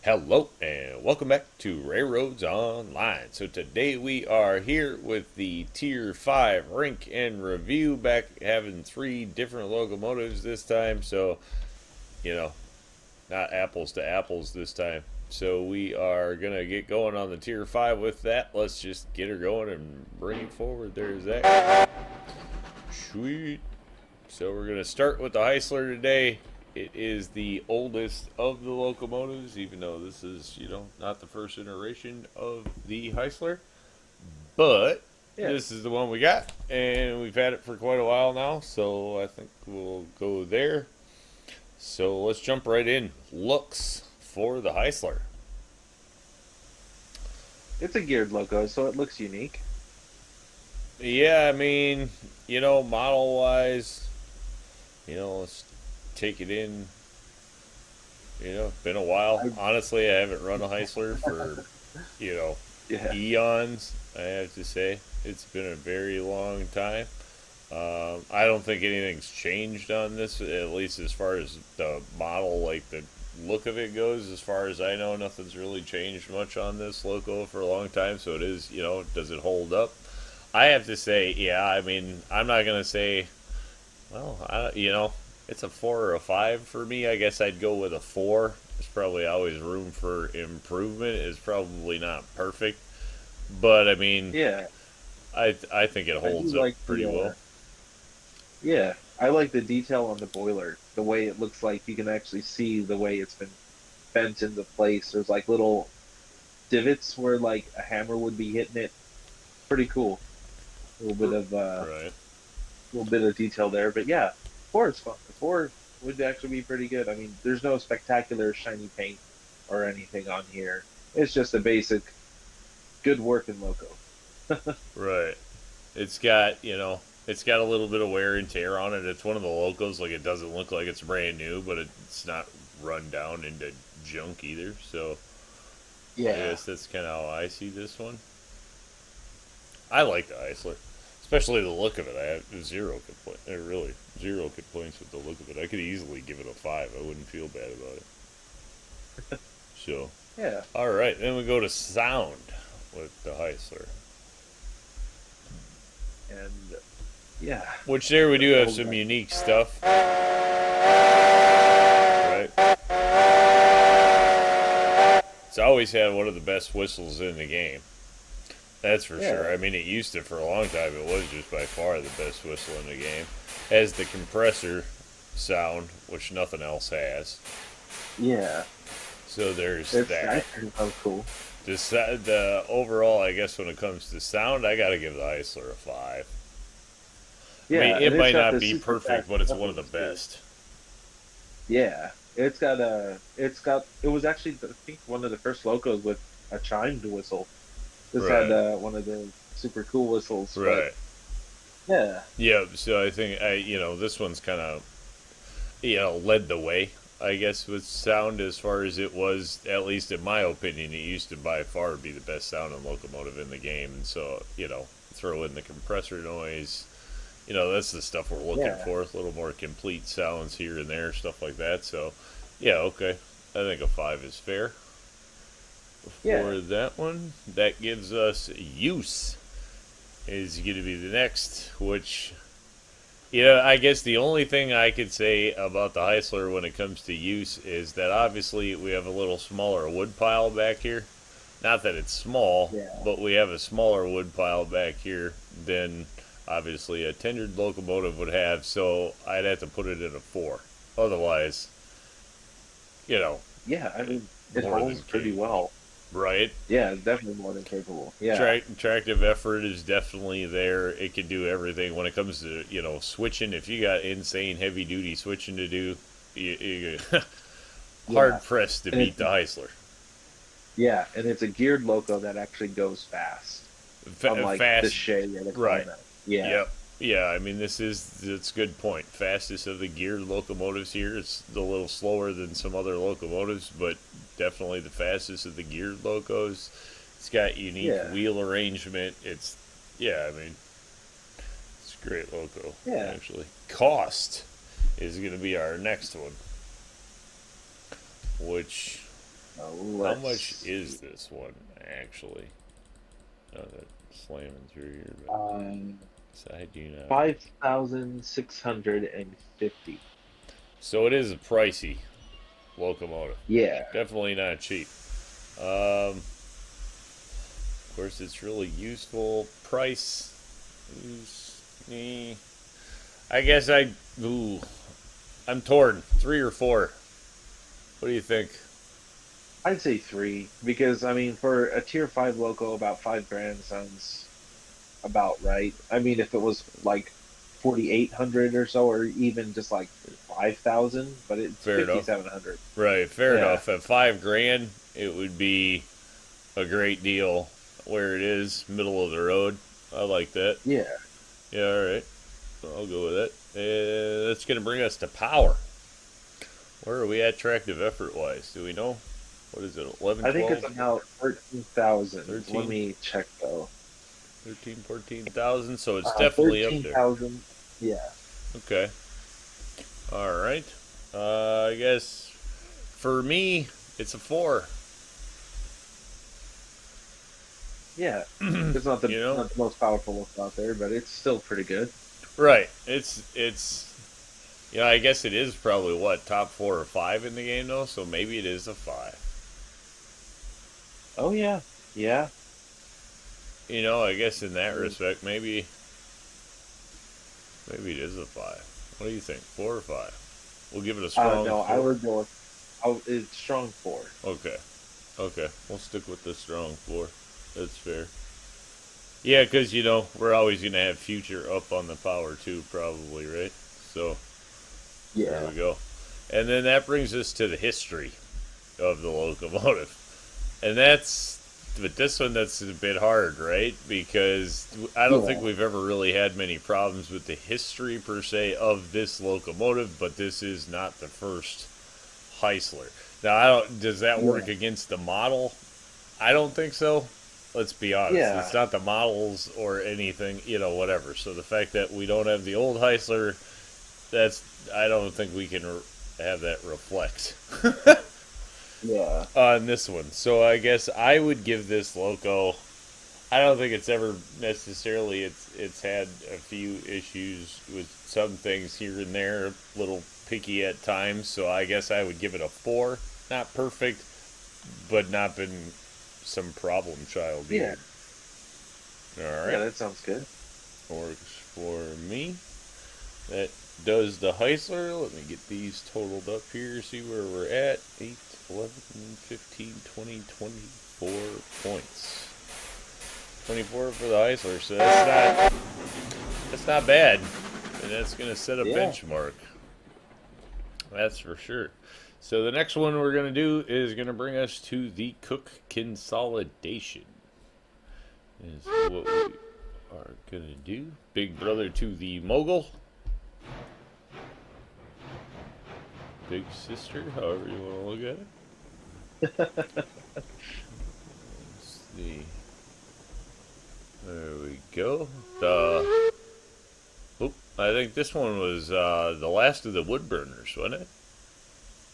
Hello and welcome back to RailRoads Online. So today we are here with the Tier 5 Rank and Review, back having three different locomotives this time. So, you know, not apples to apples this time. So we are going to get going on the Tier 5 with that. Let's just get her going and bring it forward. There's that. Sweet. So we're going to start with the Heisler today. It is the oldest of the locomotives, even though this is, not the first iteration of the Heisler. But Yeah, this is the one we got, and we've had it for quite a while now, so I think we'll go there. So let's jump right in. Looks for the Heisler. it's a geared loco, so it looks unique. Yeah, I mean, model wise, let's take it in. Been a while. I, Honestly, I haven't run a Heisler for, you know, yeah, eons, I have to say. It's been a very long time. I don't think anything's changed on this, at least as far as the model, like the look of it goes. As far as I know, nothing's really changed much on this loco for a long time. So it is, does it hold up? I have to say, yeah. I mean, I'm not gonna say, well, it's a four or a five for me. I guess I'd go with a four. There's probably always room for improvement. It's probably not perfect, but I mean, yeah. I think it I do holds up like pretty well. yeah, I like the detail on the boiler. The way it looks like you can actually see the way it's been bent into place. There's like little divots where like a hammer would be hitting it. Pretty cool. A Right. little bit of detail there. But yeah, four is fun. Four would actually be pretty good. I mean, there's no spectacular shiny paint or anything on here. It's just a basic good working loco. Right. It's got, it's got a little bit of wear and tear on it. It's one of the locos, like it doesn't look like it's brand new, but it's not run down into junk either. So I Yeah. guess that's kind of how I see this one. I like the Isler, especially the look of it. I have zero complaint. Really zero complaints with the look of it. I could easily give it a five. I wouldn't feel bad about it. So, Yeah. all right, then we go to sound with the Heisler, And yeah, which there we do it have holds some up. unique stuff. Right. It's always had one of the best whistles in the game. That's for Yeah. sure. I mean, it used to for a long time. It was just by far the best whistle in the game. Has the compressor sound, which nothing else has. Yeah. So there's It's that. actually sounds cool. The overall, I guess when it comes to sound, I got to give the Heisler a five. I mean, Yeah, it and it's might got not the be super perfect, fast but it's one of the buttons too. best. Yeah. It was actually I think one of the first locos with a chimed whistle. This had Right. one of the super cool whistles, but Right. yeah. Yeah. So I think this one's kind of led the way, I guess, with sound as far as it was, at least in my opinion. It used to by far be the best sounding locomotive in the game, and so throw in the compressor noise. That's the stuff we're looking Yeah. for. A little more complete sounds here and there, stuff like that. So, yeah, okay. I think a five is fair Yeah. for that one. That gives us use is going to be the next, which I guess the only thing I could say about the Heisler when it comes to use is that obviously we have a little smaller wood pile back here. Not that it's small, Yeah. but we have a smaller wood pile back here than obviously a tenured locomotive would have, so I'd have to put it in a four. Otherwise, you know, Yeah, I mean it more than holds pretty capable. well. Right? Yeah, definitely more than capable. Yeah. Tractive effort is definitely there. It can do everything when it comes to switching. If you got insane heavy duty switching to do, you Yeah. hard pressed to And beat it's the Heisler. a geared loco that actually goes fast. Unlike the Fast, Shay and the right? Climax. Yeah. Yep. Yeah, I mean it's a good point. Fastest of the geared locomotives here. It's a little slower than some other locomotives, but definitely the fastest of the geared locos. It's got unique Yeah. wheel arrangement. Yeah, I mean, it's a great loco, Yeah. actually. Cost is going to be our next one, which How Let's much is see. this one, actually? Oh, that's slamming through here, but Um, side unit. 5,650. So it is a pricey locomotive. Yeah. Definitely not cheap. Of course, it's really useful. Price is I guess ooh, I'm torn. 3 or 4. What do you think? I'd say three because I mean, for a tier five loco, about 5 grand sounds about right. I mean, if it was like 4,800 or so, or even just like 5,000, but it's Fair enough. 5,700. Right, fair Yeah, enough. At 5 grand, it would be a great deal where it is, middle of the road. I like that. yeah. Yeah, all right. I'll go with that. That's going to bring us to power. Where are we at tractive effort wise? Do we know? What is it, 11, I think it's 12, about 13,000. Let 13, me check though. 13, 14,000? So it's definitely up there. 13,000. Yeah, Okay. All right. I guess for me, it's a 4. yeah. It's not the You know? not the most powerful loco out there, but it's still pretty good. Right. I guess it is probably what, top 4 or 5 in the game though, so maybe it is a 5. Oh yeah, yeah. I guess in that respect, maybe it is a 5. What do you think? 4 or 5? We'll give it a strong No, I 4. would go with. Oh, it's strong four. Okay. Okay. We'll stick with the strong 4. That's fair. Yeah, because we're always gonna have future up on the power too, probably, right? So there Yeah, we go. And then that brings us to the history of the locomotive. And but this one, that's a bit hard, right? Because I don't think yeah, we've ever really had many problems with the history per se of this locomotive, but this is not the first Heisler. Now, does that yeah, work against the model? I don't think so. Let's be honest. yeah, It's not the models or anything, whatever. So the fact that we don't have the old Heisler, I don't think we can have that reflect yeah. on this one. So I guess I would give this loco. I don't think it's ever necessarily it's had a few issues with some things here and there, a little picky at times. So I guess I would give it a 4. Not perfect, but not been some problem child Yeah, either. All yeah, right, that sounds good. works for me. That does the Heisler. Let me get these totaled up here, see where we're at. 8, 11, 15, 20, 24 points. 24 for the Heisler, so that's not bad. And that's going to set a Yeah. benchmark. That's for sure. So the next one we're going to do is going to bring us to the Cook consolidation. Is what we are going to do. Big brother to the Mogul. Big sister, however you want to look at it. Let's see. There we go. I think this one was the last of the wood burners, wasn't it?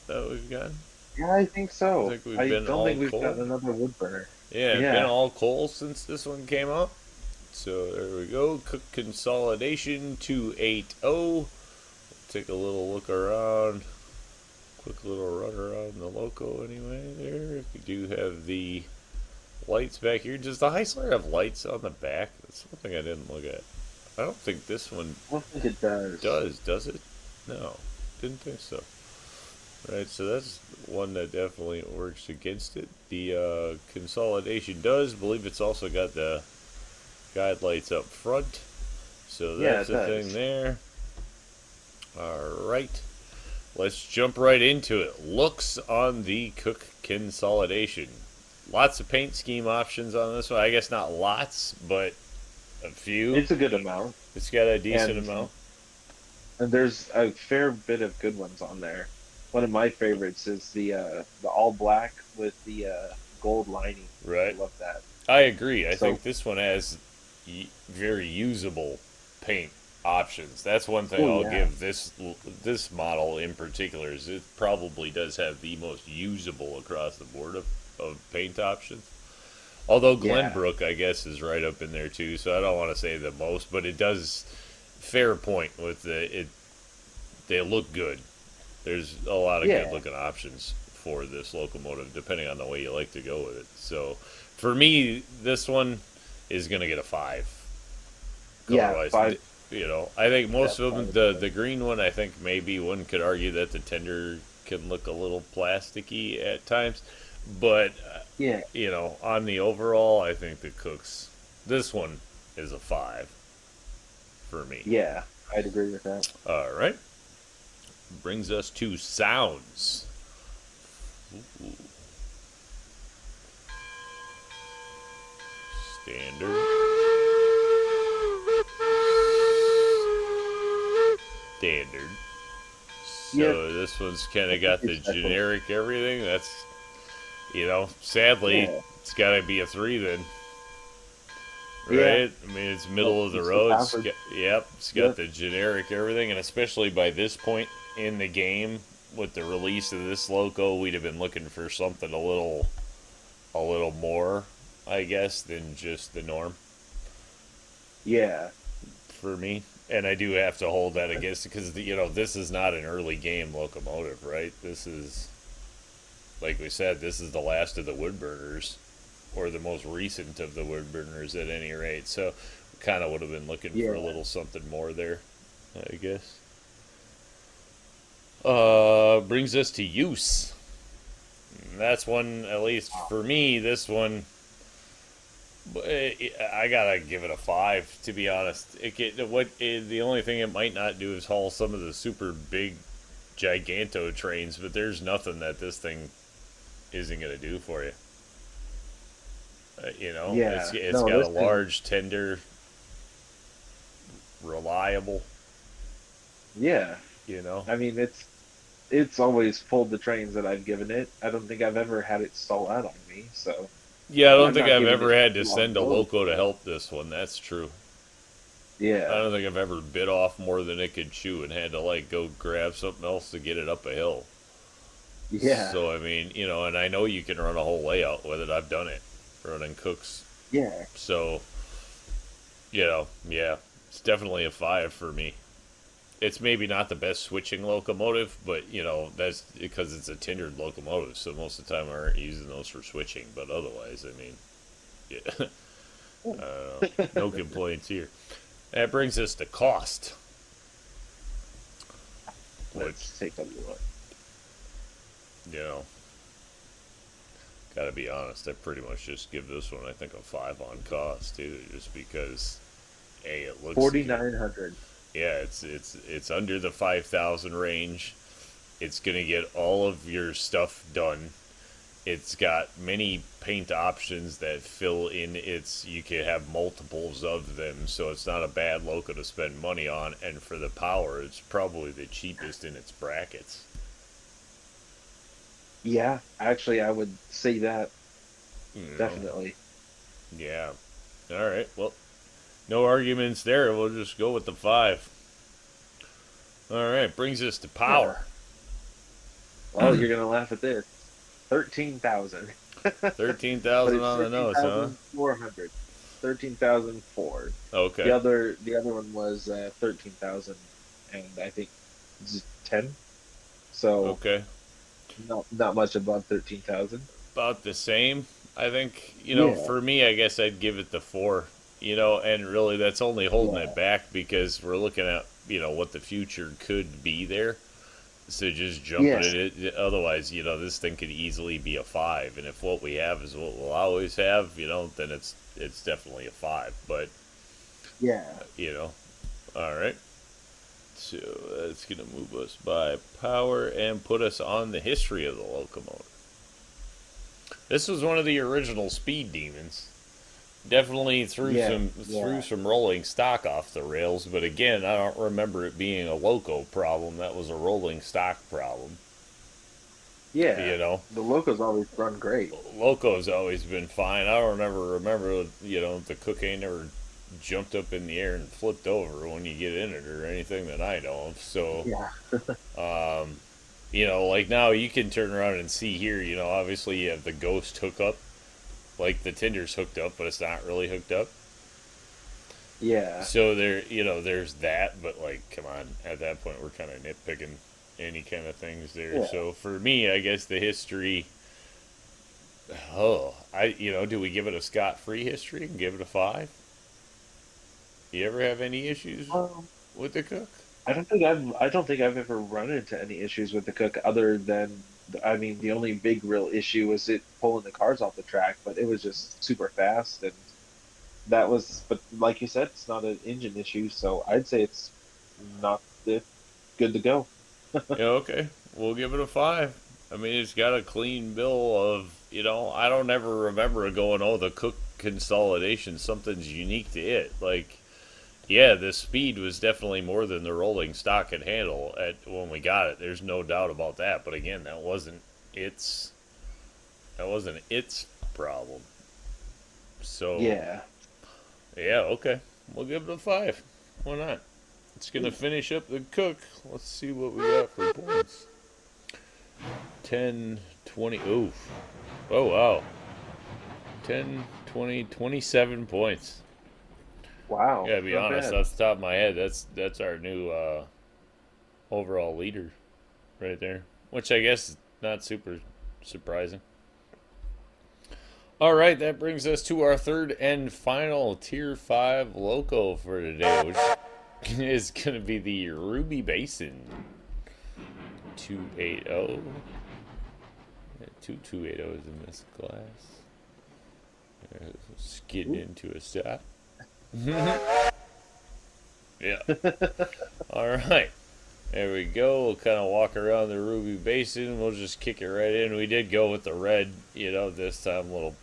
That we've got. Yeah, I think I so. think we've I been don't all think we've coal. gotten another wood burner. Yeah, been Yeah. all coal since this one came out. So there we go. Cook consolidation 280. Take a little look around. Quick little run around the loco anyway. There, we do have the lights back here. Does the Heisler have lights on the back? That's one thing I didn't look at. I don't think this one I don't think it does. does it? No, didn't think so. Right, so that's one that definitely works against it. The consolidation does. Believe it's also got the guide lights up front. So Yeah, that's it a thing does. there. Alright. Let's jump right into it. Looks on the Cook consolidation. Lots of paint scheme options on this one. I guess not lots, but a few. It's a good amount. It's got a decent And amount. and there's a fair bit of good ones on there. One of my favorites is the all black with the gold lining. I Right. love that. I agree. I So think this one has very usable paint. options. That's one thing Oh I'll yeah, give this model in particular is it probably does have the most usable across the board of paint options. Although yeah, Glenbrook, I guess, is right up in there too, so I don't want to say the most, but it does. Fair point with the it. They look good. There's a lot of good yeah, looking options for this locomotive, depending on the way you like to go with it. So, for me, this one is gonna get a five. Color yeah. wise, Five. I think most That's of them. five. The green one, I think maybe one could argue that the tender can look a little plasticky at times, but Yeah, on the overall, I think the Cooks. This one is a five for me. yeah. I'd agree with that. All right, brings us to sounds. Ooh, standard, standard. Yep. So this one's kind of got Nothing too the special. generic everything. That's sadly, Yeah, it's got to be a three then, yeah. right? I mean, it's Yep. middle of the It's just road. average. Yep, it's got Yep. the generic everything, and especially by this point in the game with the release of this loco, we'd have been looking for something a little more, I guess, than just the norm Yeah. for me. And I do have to hold that against because this is not an early game locomotive, right? This is like we said, this is the last of the wood burners, or the most recent of the wood burners at any rate. So, kind of would have been looking for a Yeah. little something more there, I guess. Brings us to use. That's one, at least for me. This one, I gotta give it a five. To be honest, the only thing it might not do is haul some of the super big giganto trains, but there's nothing that this thing isn't gonna do for you. Yeah. It's No, got a this thing. large, tender, reliable. Yeah. You know. I mean, it's always pulled the trains that I've given it. I don't think I've ever had it stall out on me, so Yeah, I don't I'm think not I've giving ever it had to too long send a go loco to for it. help this one. That's true. I Yeah. don't think I've ever bit off more than it could chew and had to go grab something else to get it up a hill. Yeah. So I mean, and I know you can run a whole layout with it. I've done it, running cooks. Yeah. So yeah, it's definitely a five for me. It's maybe not the best switching locomotive, but that's because it's a tindered locomotive. So most of the time, I aren't using those for switching. But otherwise, I mean, yeah, no complaints here. That brings us to cost, which Let's take a look. you know, gotta be honest, I pretty much just give this one, I think, a five on cost too, just because it looks good. 4,900. Yeah, it's under the 5,000 range. It's gonna get all of your stuff done. It's got many paint options that fill in its. You can have multiples of them, so it's not a bad loco to spend money on. And for the power, it's probably the cheapest in its brackets. Yeah, actually, I would say that You know, definitely. yeah. All right. Well, no arguments there. We'll just go with the five. All right. Brings us to Yeah. power. Well, you're gonna laugh at this. 13,000. Thirteen But thousand it's on the thirteen nose, huh? thousand 400. 13,004. The Okay. other the other one was 13,000 and I think 10. So Okay. not much above 13,000. About the same. I think, Yeah. for me, I guess I'd give it the four. And really that's only holding it Yeah. back because we're looking at, what the future could be there. So just jumping Yeah. it, otherwise, this thing could easily be a five. And if what we have is what we'll always have, then it's definitely a five. But, Yeah. you know, all right. So that's going to move us by power and put us on the history of the locomotive. This was one of the original speed demons. Definitely Yeah. threw Yeah. some rolling stock off the rails, but again, I don't remember it being a loco problem. That was a rolling stock problem. Yeah. You know, The locals always run great. loco's always been fine. I don't remember the cook ain't never jumped up in the air and flipped over when you get in it or anything that I know of. So, Yeah. like now you can turn around and see here, obviously you have the ghost hookup, like the tinder's hooked up, but it's not really hooked up. Yeah. So there's that, but like, come on, at that point we're kind of nitpicking any kind of things there. Yeah. So for me, I guess the history. Do we give it a scot-free history and give it a 5? You ever have any issues Um, with the cook? I don't think I've ever run into any issues with the Cook other than, I mean, the only big real issue was it pulling the cars off the track, but it was just super fast, and but like you said, it's not an engine issue, so I'd say it's not it, good to go. Yeah, okay, we'll give it a 5. I mean, it's got a clean bill of, I don't ever remember going, oh, the cook consolidation, something's unique to it. Like, yeah, the speed was definitely more than the rolling stock could handle at when we got it. There's no doubt about that. But again, its that wasn't its problem. So Yeah. yeah, okay, we'll give it a 5. Why not? It's gonna finish up the cook. Let's see what we got for points. 10, 20. Oof. Oh wow. 10, 20, 27 points. Wow. Yeah, to be Not honest, bad. off the top of my head, that's our new overall leader right there. Which I guess is not super surprising. All right, that brings us to our third and final Tier 5 Loco for today, which is going to be the Ruby Basin 280. Yeah, 2280 is in this class. Skidding Ooh. into a stop. Yeah. All right. There we go. We'll kind of walk around the Ruby Basin. We'll just kick it right in. We did go with the red, this time. Little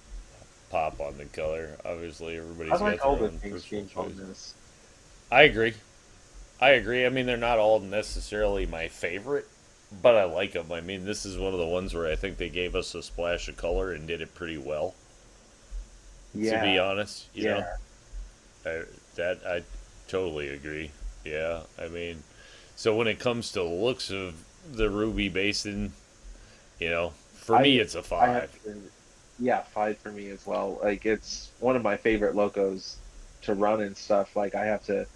pop on the color. Obviously, I everybody's got like all their the own things personal changed on choice. this. I agree. I agree. I mean, they're not all necessarily my favorite, but I like them. I mean, this is one of the ones where I think they gave us a splash of color and did it pretty well. To be Yeah. honest, Yeah. I, that I totally agree. Yeah, I mean, so when it comes to looks of the Ruby Basin, for me I it's a I have 5. to, yeah, 5 for me as well. Like it's one of my favorite locos to run and stuff. Like I have to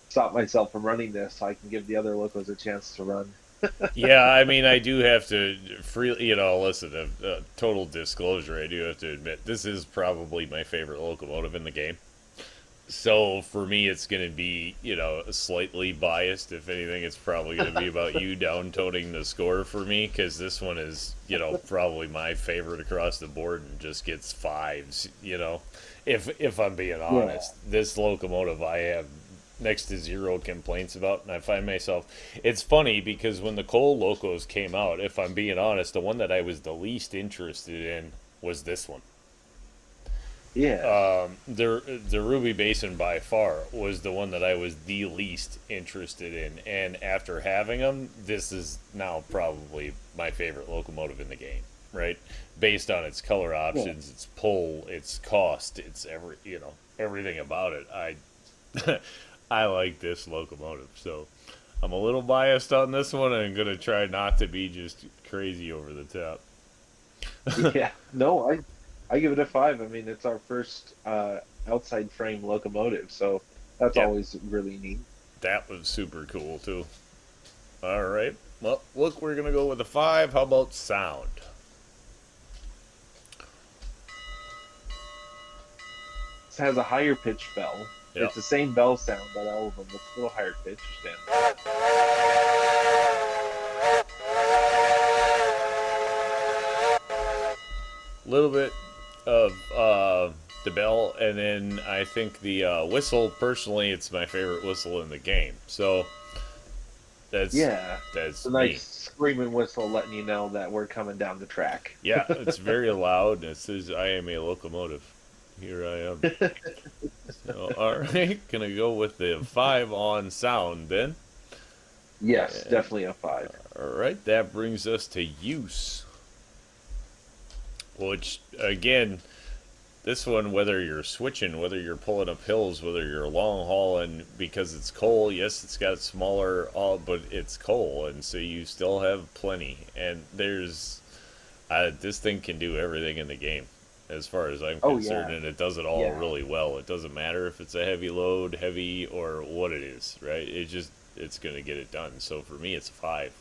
stop myself from running this so I can give the other locos a chance to run. Yeah, I mean, I do have to freely, listen, total disclosure, I do have to admit, this is probably my favorite locomotive in the game. So for me, it's going to be, slightly biased. If anything, it's probably going to be about you down toting the score for me because this one is, probably my favorite across the board and just gets 5s. If I'm being Yeah. honest, this locomotive I have next to zero complaints about, and I find myself. It's funny because when the coal locos came out, if I'm being honest, the one that I was the least interested in was this one. Yeah. The Ruby Basin by far was the one that I was the least interested in, and after having them, this is now probably my favorite locomotive in the game. Right, based on its color Yeah. options, its pull, its cost, its everything about it. I like this locomotive, so I'm a little biased on this one, and I'm gonna try not to be just crazy over the top. Yeah. No, I give it a 5. I mean, it's our first outside frame locomotive, so that's Yep, always really neat. that was super cool too. All right. Well, look, we're gonna go with a 5. How about sound? It has a higher pitch bell. Yep. It's the same bell sound, but all of them. It's a little higher pitched. And A little bit of the bell, and then I think the whistle. Personally, it's my favorite whistle in the game. So that's yeah, it's a that's nice me. screaming whistle letting you know that we're coming down the track. Yeah, it's very loud, and it says I am a locomotive. Here I am. So, all right, gonna go with the 5 on sound then. Yes, And definitely a 5. all right, that brings us to use, which again, this one, whether you're switching, whether you're pulling up hills, whether you're long hauling, because it's coal, yes, it's got smaller, all, but it's coal, and so you still have plenty. And this thing can do everything in the game, as far as I'm Oh concerned, yeah, and it does it all yeah, really well. It doesn't matter if it's a heavy load, heavy, or what it is, right? It's gonna get it done. So for me, it's a five.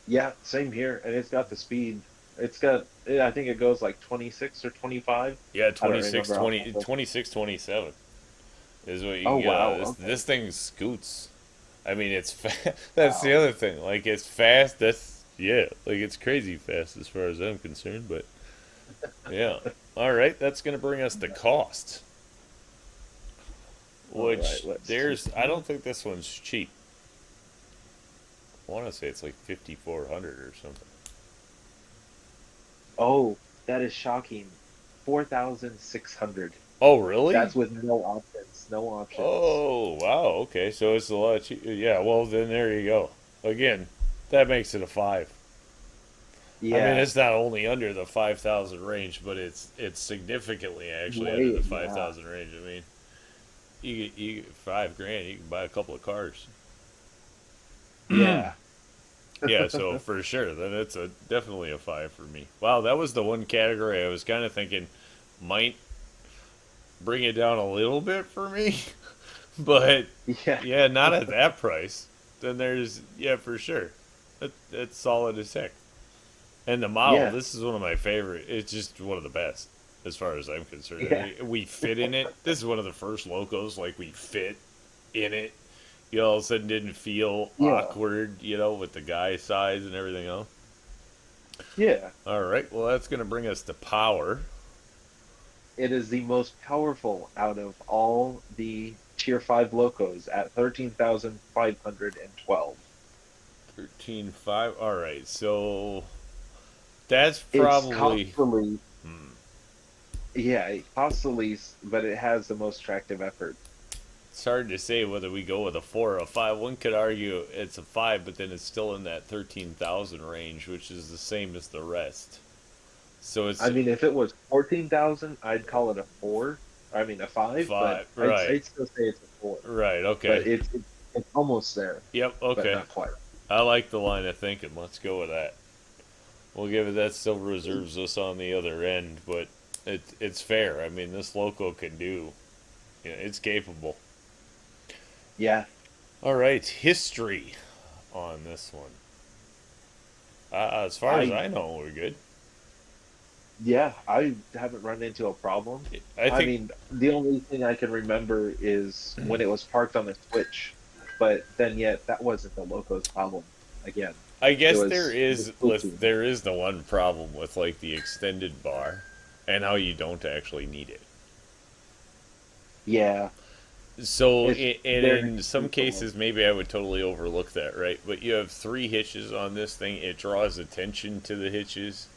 yeah. Same here, and it's got the speed. It's got. Yeah, I think it goes like 26 or 25. Yeah, I don't 26, remember off 20, the. 26, 27 is what Oh you get out wow. of this. Okay. This thing scoots. I mean, it's that's the Wow. other thing. Like, it's fast. That's, yeah, like, it's crazy fast as far as I'm concerned. But yeah, all right, that's gonna bring us to cost, All right. which Let's see. there's. I don't think this one's cheap. I want to say it's like 5,400 or something. Oh, that is shocking. 4,600. Oh, really? That's with no options. No options. Oh, wow. Okay, so it's a lot cheaper. Yeah. Well, then there you go. Again, that makes it a five. I mean, Yeah. it's not only under the 5,000 range, but it's significantly actually under the Way. Yeah. 5,000 range. I mean, you 5 grand, you can buy a couple of cars. Yeah. Yeah, so for sure, then it's a definitely a five for me. Wow, that was the one category I was kind of thinking might bring it down a little bit for me, but Yeah. yeah, not at that price. Then there's, yeah, for sure, that's solid as heck. And the model, Yeah. this is one of my favorite. It's just one of the best as far as I'm concerned. Yeah. We fit in it. This is one of the first locos, like, we fit in it. You know, all of a sudden didn't feel Yeah. awkward, with the guy size and everything else. Yeah. All right, well, that's going to bring us to power. It is the most powerful out of all the Tier 5 locos at 13,512. 13.5. All right, so that's It's probably. constantly, Hmm, yeah, it constantly, but it has the most tractive effort. it's hard to say whether we go with a 4 or a 5. One could argue it's a 5, but then it's still in that 13,000 range, which is the same as the rest. So it's I mean, if it was 14,000, I'd call it a 4. I mean, a 5, but 5. Right. I'd still say it's a 4. Right, But okay. it's almost there, Yep, but okay. not quite. I like the line of thinking. Let's go with that. We'll give it that. Still reserves us on the other end, but it's fair. I mean, this loco can do. It's capable. Yeah. All right, history on this one. As far as I I know, we're good. Yeah, I haven't run into a problem. I I think. mean, the only thing I can remember is when it was parked on the switch, but then yet that wasn't the loco's problem. Again, I it guess there was is glitchy. there is the one problem with, like, the extended bar, and how you don't actually need it. Yeah, So, it's and very in some simple. cases, maybe I would totally overlook that, right? But you have three hitches on this thing. It draws attention to the hitches.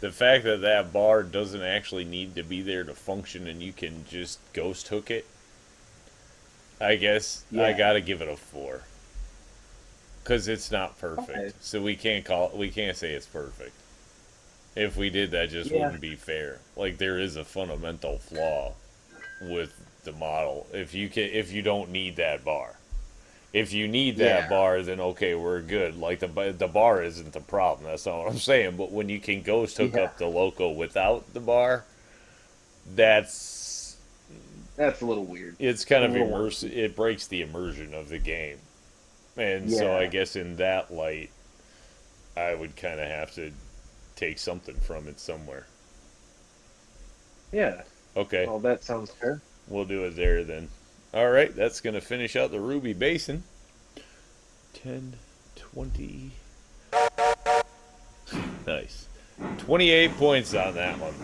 The fact that that bar doesn't actually need to be there to function, and you can just ghost hook it, I guess I Yeah. gotta give it a 4 because it's not Okay. perfect. So we can't say it's perfect. If we did, that just Yeah. wouldn't be fair. Like, there is a fundamental flaw with the model. If you don't need that bar. If you need that Yeah. bar, then okay, we're good. Like, the bar isn't the problem. That's not what I'm saying. But when you can ghost hook Yeah. up the loco without the bar, that's That's a little weird. it's kind A of little immersive. wonky. It breaks the immersion of the game. And so I Yeah. guess in that light, I would kind of have to take something from it somewhere. Yeah. Okay, Well, that sounds fair. we'll do it there then. All right, that's going to finish out the Ruby Basin. 10, 20. Nice. 28 points on that one.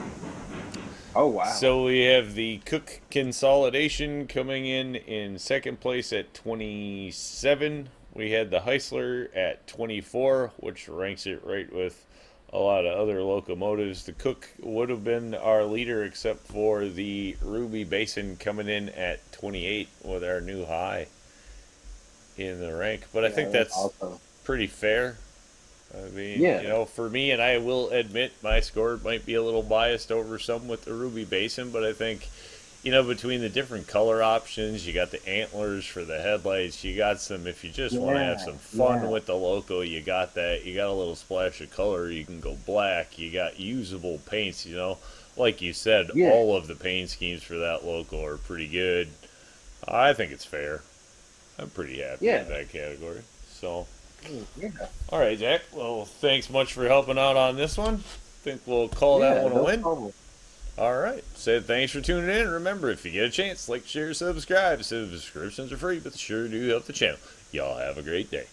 Oh wow. So we have the Cook Consolidation coming in second place at 27. We had the Heisler at 24, which ranks it right with a lot of other locomotives. The Cook would have been our leader, except for the Ruby Basin coming in at 28 with our new high in the rank. But I Yeah, think that's that's awesome. pretty fair. I mean, Yeah, for me, and I will admit my score might be a little biased over some with the Ruby Basin, but I think, between the different color options, you got the antlers for the headlights, you got some, if you just want to have yeah, some fun yeah, with the Loco, you got that. You got a little splash of color, you can go black, you got usable paints, Like you said, yeah, all of the paint schemes for that Loco are pretty good. I think it's fair. I'm pretty happy with yeah, that category. So. yeah, All right, Jack. Well, thanks much for helping out on this one. Think we'll call that yeah. one a No win. problem. All right. Said thanks for tuning in. Remember, if you get a chance, like, share, subscribe. Subscriptions are free, but sure do help the channel. Y'all have a great day.